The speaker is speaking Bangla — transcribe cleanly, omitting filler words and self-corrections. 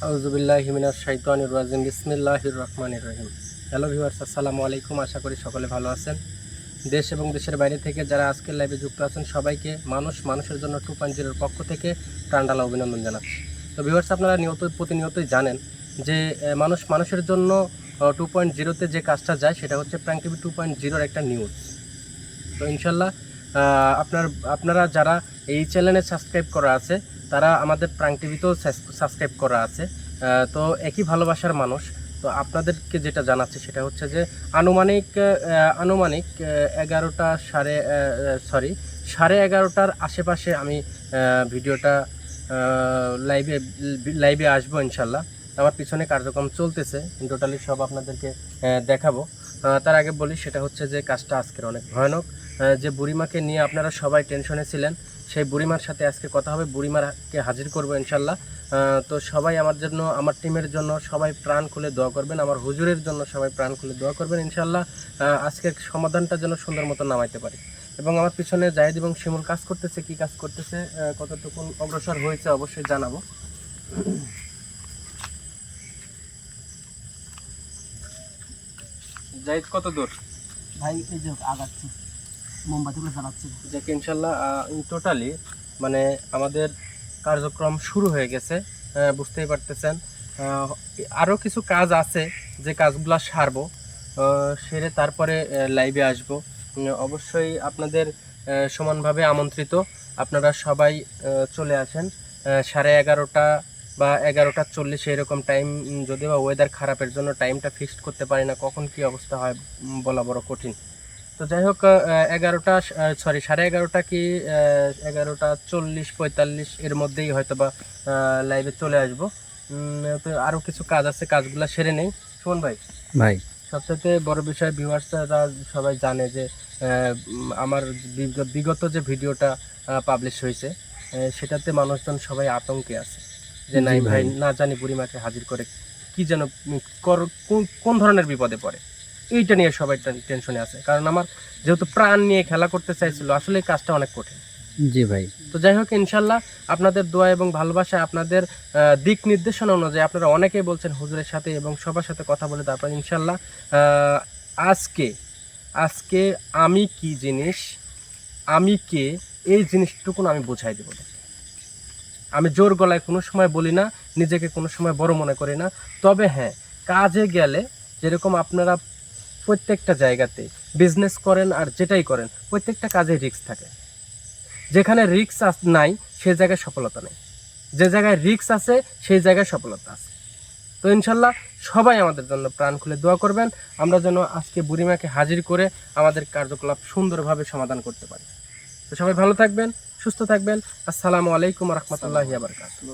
আউযুবিল্লাহি মিনাশ শাইতানির রাজিম বিসমিল্লাহির রহমানির রহিম। হ্যালো ভিউয়ার্স, আসসালামু আলাইকুম। আশা করি সকলে ভালো আছেন। দেশ এবং দেশের বাইরে থেকে যারা আজকের লাইভে যুক্ত আছেন সবাইকে মানুষের জন্য 2.0 পক্ষ থেকে প্রাণঢালা অভিনন্দন জানাচ্ছি। তো ভিউয়ার্স, আপনারা প্রতিনিয়তই জানেন যে মানুষের জন্য 2.0-তে যে কাজটা যায় সেটা হচ্ছে প্রাঙ্ক টিভি 2.0-র একটা নিউজ। তো ইনশাল্লাহ আপনারা যারা এই চ্যানেলে সাবস্ক্রাইব করা আছে তারা আমাদের প্রাঙ্ক টিভিতেও সাবস্ক্রাইব করা আছে। তো একই ভালোবাসার মানুষ। তো আপনাদেরকে যেটা জানাচ্ছি সেটা হচ্ছে যে আনুমানিক 11:30টার আশেপাশে আমি ভিডিওটা লাইভে আসবো ইনশাল্লাহ। আমার পিছনে কার্যক্রম চলতেছে, টোটালি সব আপনাদেরকে দেখাবো। তার আগে বলি, সেটা হচ্ছে যে কাজটা আজকের অনেক ভয়ানক। যে বুড়িমাকে নিয়ে আপনারা সবাই টেনশনে ছিলেন, সেই বুড়িমার সাথে আজকে কথা হবে, বুড়িমাকে হাজির করবো ইনশাল্লাহ। তো সবাই আমার জন্য, আমার টিমের জন্য সবাই প্রাণ খুলে দোয়া করবেন, আমার হুজুরের জন্য সবাই প্রাণ খুলে দোয়া করবেন ইনশাল্লাহ। আজকের সমাধানটা যেন সুন্দর মতো নামাইতে পারি। এবং আমার পিছনে জাহিদ এবং শিমুল কাজ করতেছে, কি কাজ করতেছে, কতটুকু অগ্রসর হয়েছে অবশ্যই জানাবো। জাহিদ কত দূর? ভাই এই যে আগাচ্ছি, মোমবাতিগুলো জ্বালাচ্ছি। যাকে ইনশাল্লাহ টোটালি মানে আমাদের কার্যক্রম শুরু হয়ে গেছে, বুঝতেই পারতেছেন। আরও কিছু কাজ আছে, যে কাজগুলো সারবো, সেরে তারপরে লাইভে আসব। অবশ্যই আপনাদের সমানভাবে আমন্ত্রিত, আপনারা সবাই চলে আসেন। 11:30 বা 11:40 এরকম টাইম, যদিও বা ওয়েদার খারাপের জন্য টাইমটা ফিক্সড করতে পারি না, কখন কি অবস্থা হয় বলা বড় কঠিন। তো যাই হোক, 11:30 কি 11:40-45 এর মধ্যেই হয়তো বা লাইভে চলে আসবো। তো আরও কিছু কাজ আছে, কাজগুলো সেরে নেই। শোন ভাই, সবথেকে বড় বিষয়, ভিউয়ার্সরা সবাই জানে যে আমার বিগত যে ভিডিওটা পাবলিশ হয়েছে সেটাতে মানুষজন সবাই আতঙ্কে আছে যে নাই ভাই, না জানি বুড়িমাকে হাজির করে কি যেন কোন ধরনের বিপদে পড়ে, এইটা নিয়ে সবাই টেনশনে আছে। কারণ আমার যেহেতু প্রাণ নিয়ে খেলা করতে চাইছিল, আসলে এই কাজটা অনেক কঠিন। জি ভাই। তো যাই হোক, ইনশাল্লাহ আপনাদের দোয়া এবং ভালোবাসা, আপনাদের দিক নির্দেশনা অনুযায়ী আপনারা অনেকেই বলছেন হুজুরের সাথে এবং সবার সাথে কথা বলে তারপর ইনশাল্লাহ আজকে আমি কি জিনিস, আমি কে, এই জিনিসটুকু আমি বোঝাই দেব। আমি জোর গলায় কোনো সময় বলি না, নিজেকে কোনো সময় বড় মনে করি না। তবে হ্যাঁ, কাজে গেলে যেরকম আপনারা প্রত্যেকটা জায়গাতে বিজনেস করেন আর যেটাই করেন, প্রত্যেকটা কাজে রিস্ক থাকে। যেখানে রিস্ক নাই সেই জায়গায় সফলতা নেই, যে জায়গায় রিস্ক আছে সেই জায়গায় সফলতা আছে। তো ইনশাল্লাহ সবাই আমাদের জন্য প্রাণ খুলে দোয়া করবেন, আমরা যেন আজকে বুড়িমাকে হাজির করে আমাদের কার্যকলাপ সুন্দরভাবে সমাধান করতে পারি। তো সবাই ভালো থাকবেন, সুস্থ থাকবেন। আসসালামু আলাইকুম ওয়া রাহমাতুল্লাহি ওয়া বারাকাতুহু।